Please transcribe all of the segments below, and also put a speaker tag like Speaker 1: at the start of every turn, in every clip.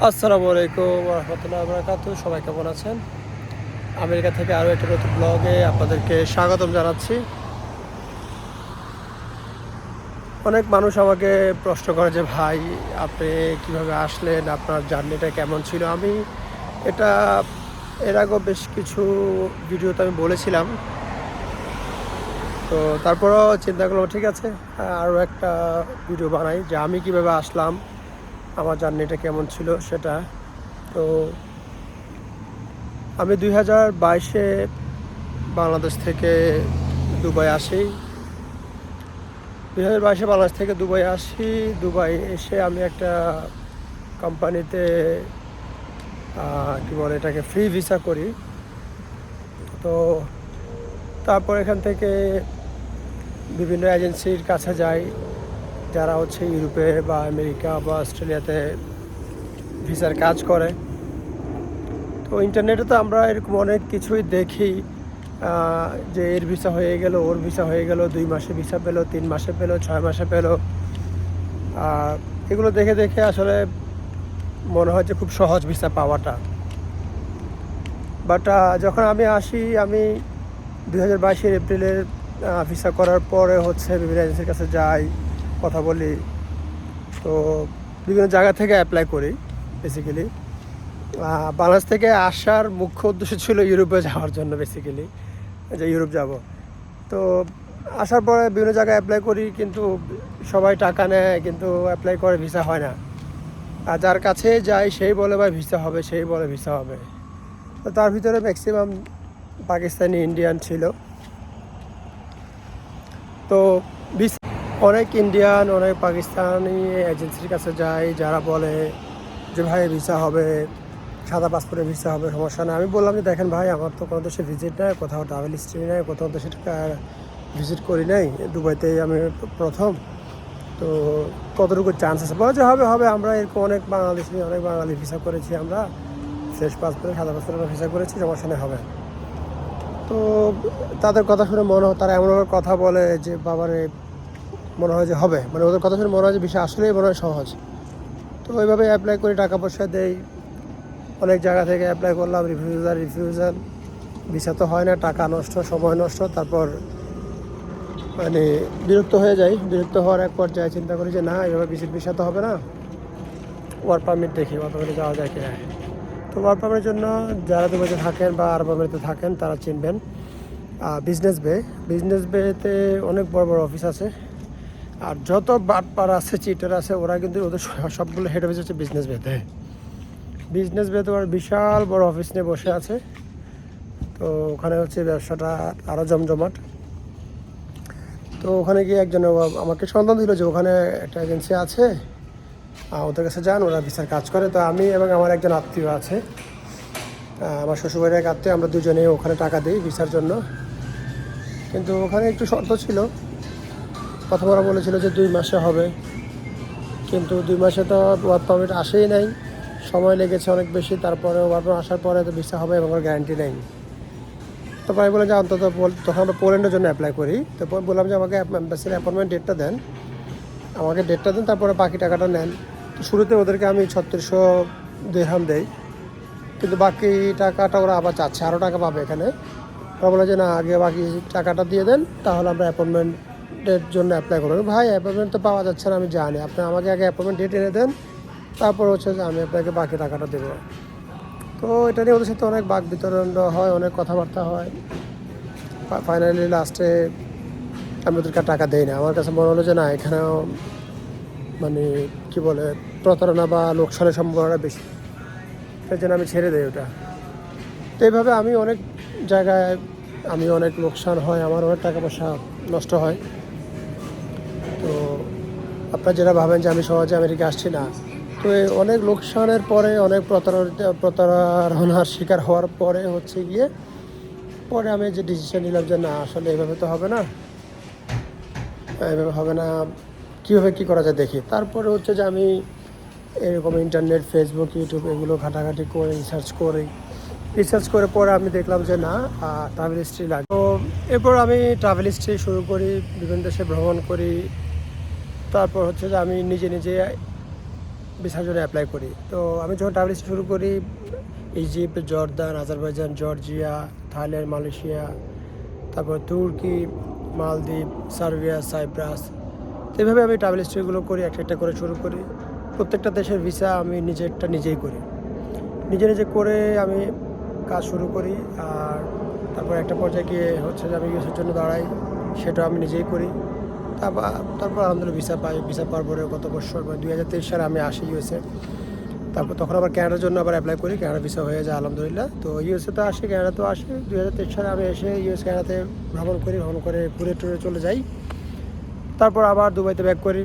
Speaker 1: আসসালামু আলাইকুম রহমতুল্লাহ বরকাতুহ। সবাই কেমন আছেন? আমেরিকা থেকে আরও একটা নতুন ব্লগে আপনাদেরকে স্বাগতম জানাচ্ছি। অনেক মানুষ আমাকে প্রশ্ন করে যে ভাই, আপনি কিভাবে আসলেন, আপনার জার্নিটা কেমন ছিল? আমি এটা এর আগেও বেশ কিছু ভিডিওতে আমি বলেছিলাম। তো তারপরও চিন্তা করলাম ঠিক আছে, আরও একটা ভিডিও বানাই যে আমি কিভাবে আসলাম, আমার জার্নিটা কেমন ছিল সেটা। তো আমি 2022-এ বাংলাদেশ থেকে দুবাই আসি। 2022-এ বাংলাদেশ থেকে দুবাই আসি। দুবাই এসে আমি একটা কোম্পানিতে কী বলে এটাকে ফ্রি ভিসা করি। তো তারপর এখান থেকে বিভিন্ন এজেন্সির কাছে যাই, যারা হচ্ছে ইউরোপে বা আমেরিকা বা অস্ট্রেলিয়াতে ভিসার কাজ করে। তো ইন্টারনেটে তো আমরা এরকম অনেক কিছুই দেখি, যে এর ভিসা হয়ে গেল, ওর ভিসা হয়ে গেল, 2 মাসে ভিসা পেলো, 3 মাসে পেলো, 6 মাসে পেলো। এগুলো দেখে দেখে আসলে মনে হয় যে খুব সহজ ভিসা পাওয়াটা। বাট যখন আমি আসি, আমি 2022-এর এপ্রিলের ভিসা করার পরে হচ্ছে বিভিন্ন এজেন্সির কাছে যাই, কথা বলি। তো বিভিন্ন জায়গা থেকে অ্যাপ্লাই করি। বেসিক্যালি বাংলাদেশ থেকে আসার মুখ্য উদ্দেশ্য ছিল ইউরোপে যাওয়ার জন্য, বেসিক্যালি যে ইউরোপ যাব। তো আসার পরে বিভিন্ন জায়গায় অ্যাপ্লাই করি, কিন্তু সবাই টাকা নেয়, কিন্তু অ্যাপ্লাই করে ভিসা হয় না। আর যার কাছে যাই সেই বলে ভাই ভিসা হবে, সেই বলে ভিসা হবে। তো তার ভিতরে ম্যাক্সিমাম পাকিস্তানি, ইন্ডিয়ান ছিল। তো অনেক ইন্ডিয়ান, অনেক পাকিস্তানি এজেন্সির কাছে যাই, যারা বলে যে ভাই ভিসা হবে, সাদা পাসপোর্টের ভিসা হবে, সমস্যা নেই। আমি বললাম যে দেখেন ভাই, আমার তো কোনো দেশে ভিজিট নেই, কোথাও ট্রাভেল হিস্ট্রি নেই, কোথাও দেশে ভিজিট করি নাই, দুবাইতেই আমি প্রথম। তো কতটুকু চান্স আছে? বলে যে হবে হবে, আমরা এরকম অনেক বাঙালি ভিসা করেছি, আমরা ফ্রেশ পাসপোর্টে, সাদা পাসপোর্টে ভিসা করেছি, সমস্যা নেই, হবে। তো তাদের কথা শুনে তারা এমনভাবে কথা বলে যে বাবারে, মনে হয় যে হবে, মানে ওদের কথা শুনে মনে হয় যে বিষয় আসলেই মনে হয় সহজ। তো ওইভাবে অ্যাপ্লাই করি, টাকা পয়সা দেই, অনেক জায়গা থেকে অ্যাপ্লাই করলাম, রিফিউজাল, ভিসা তো হয় না, টাকা নষ্ট, সময় নষ্ট। তারপর মানে বিরক্ত হয়ে যাই। বিরক্ত হওয়ার এক পর্যায়ে চিন্তা করি যে না, এভাবে ভিসা তো হবে না, ওয়ার্ক পারমিট দেখি, ওয়ার্ক পারমিটে যাওয়া যায় কিনা। তো ওয়ার্ক পারমিটের জন্য যারা দুবাইতে থাকেন বা আরব আমিরাতে থাকেন তারা চিনবেন বিজনেস বেতে অনেক বড় বড় অফিস আছে। আর যত বাটপার আছে, চিটার আছে, ওরা কিন্তু ওদের সবগুলো হেড অফিস হচ্ছে বিজনেস বেতে ওরা বিশাল বড় অফিস নিয়ে বসে আছে। তো ওখানে হচ্ছে ব্যবসাটা আরও জমজমাট। তো ওখানে গিয়ে একজন আমাকে সন্ধান দিল যে ওখানে একটা এজেন্সি আছে, ওদের কাছে যান, ওরা ভিসার কাজ করে। তো আমি এবং আমার একজন আত্মীয় আছে, আমার শ্বশুরবাড়ির এক আত্মীয়, আমরা দুজনে ওখানে টাকা দিই ভিসার জন্য। কিন্তু ওখানে একটু শর্ত ছিল। প্রথম ওরা বলেছিল যে 2 মাসে হবে, কিন্তু 2 মাসে তো ওয়ার্ক পারমিট আসেই নাই, সময় লেগেছে অনেক বেশি। তারপরে ওয়ার্ক পারমিট আসার পরে তো ভিসা হবে এবং গ্যারান্টি নেই। তারপর আমি বললাম যে অন্তত, তখন আমরা পোল্যান্ডের জন্য অ্যাপ্লাই করি। তারপর বললাম যে আমাকে অ্যাম্বাসির অ্যাপয়েন্টমেন্ট ডেটটা দেন, তারপরে বাকি টাকাটা নেন। তো শুরুতে ওদেরকে আমি 3600 দিরহাম দেই, কিন্তু বাকি টাকাটা ওরা আবার চাচ্ছে, আরও টাকা পাবে এখানে। ওরা বলে যে না, আগে বাকি টাকাটা দিয়ে দেন, তাহলে আমরা অ্যাপয়েন্টমেন্টের জন্য অ্যাপ্লাই করবো। ভাই, অ্যাপয়েন্টমেন্ট তো পাওয়া যাচ্ছে না, আমি জানি। আপনি আমাকে আগে অ্যাপয়েন্টমেন্ট ডেট এনে দেন, তারপর হচ্ছে যে আমি আপনাকে বাকি টাকাটা দেবো। তো এটা নিয়ে ওদের সাথে অনেক বাক বিতরণ হয়, অনেক কথাবার্তা হয়। ফাইনালি লাস্টে আমি ওদেরকে টাকা দেই না। আমার কাছে মনে হলো যে না, এখানেও মানে কী বলে, প্রতারণা বা লোকসানের সম্ভাবনা বেশি, তাই জন্য আমি ছেড়ে দিই ওটা। তো এইভাবে আমি অনেক জায়গায় অনেক লোকসান হয়, আমার অনেক টাকা পয়সা নষ্ট হয়। তো আপনারা যারা ভাবেন যে আমি সহজে আমেরিকা আসছি না, তো অনেক লোকসানের পরে, অনেক প্রতারণার শিকার হওয়ার পরে হচ্ছে গিয়ে পরে আমি যে ডিসিশন নিলাম যে না, আসলে এইভাবে তো হবে না, এইভাবে হবে না, কীভাবে কী করা যায় দেখি। তারপরে হচ্ছে যে আমি এরকম ইন্টারনেট, ফেসবুক, ইউটিউব এগুলো ঘাটাঘাটি করে রিসার্চ করে পরে আমি দেখলাম যে না, ট্রাভেল হিস্ট্রি লাগে। তো এরপর আমি ট্রাভেল হিস্ট্রি শুরু করি, বিভিন্ন দেশে ভ্রমণ করি। তারপর হচ্ছে যে আমি নিজে ভিসার জন্য অ্যাপ্লাই করি। তো আমি যখন ট্রাভেল হিস্ট্রি শুরু করি Egypt, Jordan, Azerbaijan, Georgia, Thailand, Malaysia, তারপর তুর্কি, মালদ্বীপ, সার্বিয়া, সাইপ্রাস। তো এইভাবে আমি ট্রাভেল হিস্ট্রিগুলো করি, একটা একটা করে শুরু করি। প্রত্যেকটা দেশের ভিসা আমি নিজেরটা নিজেই করি। নিজে নিজে করে আমি কাজ শুরু করি। আর তারপর একটা পর্যায়ে গিয়ে হচ্ছে যে আমি ইউএসের জন্য দাঁড়াই, সেটাও আমি নিজেই করি। তারপর তারপর আলহামদুলিল্লাহ ভিসা পাই। ভিসা পাওয়ার পরে গত বছর মানে 2023 সালে আমি আসি ইউএসএ। তারপর তখন আবার ক্যানাডার জন্য আবার অ্যাপ্লাই করি, ক্যানাডা ভিসা হয়ে যায় আলহামদুলিল্লাহ। তো ইউএসএ তো আসি, ক্যানাডা তো আসি। 2023 সালে আমি এসে ইউএস ক্যানাডাতে ভ্রমণ করি, ভ্রমণ করে ঘুরে টুরে চলে যাই। তারপর আবার দুবাইতে ব্যাক করি।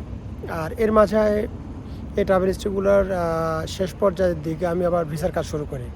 Speaker 1: আর এর মাঝে এই ট্রাভেল হিস্ট্রিগুলোর শেষ পর্যায়ের দিকে আমি আবার ভিসার কাজ শুরু করি।